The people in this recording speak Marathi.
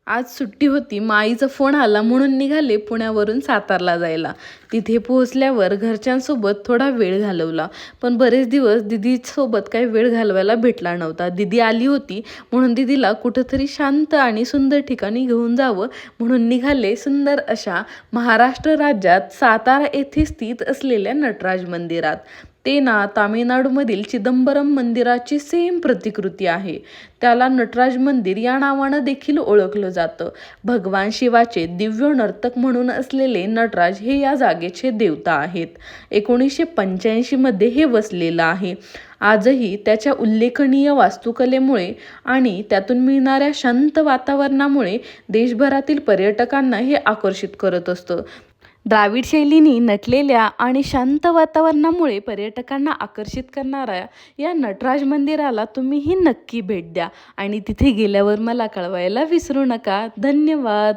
आज सुट्टी होती, मग आईचा फोन आला म्हणून निघाले पुण्यावरून सातारला जायला. तिथे पोहोचल्यावर घरच्यांसोबत थोडा वेळ घालवला, पण बरेच दिवस दीदीसोबत काही वेळ घालवायला भेटला नव्हता. दीदी आली होती म्हणून दीदीला कुठंतरी शांत आणि सुंदर ठिकाणी घेऊन जावं म्हणून निघाले सुंदर अशा महाराष्ट्र राज्यात सातारा येथे स्थित असलेल्या नटराज मंदिरात. ते ना तामिळनाडूमधील चिदंबरम मंदिराची सेम प्रतिकृती आहे. त्याला नटराज मंदिर या नावानं देखील ओळखलं जातं. भगवान शिवाचे दिव्य नर्तक म्हणून असलेले नटराज हे या जागेचे देवता आहेत. 1985 मध्ये हे वसलेलं आहे. आजही त्याच्या उल्लेखनीय वास्तुकलेमुळे आणि त्यातून मिळणाऱ्या शांत वातावरणामुळे देशभरातील पर्यटकांना हे आकर्षित करत असतं. द्राविड शैलीने नटलेल्या आणि शांत वातावरणामुळे पर्यटकांना आकर्षित करणाऱ्या या नटराज मंदिराला तुम्हीही नक्की भेट द्या आणि तिथे गेल्यावर मला कळवायला विसरू नका. धन्यवाद.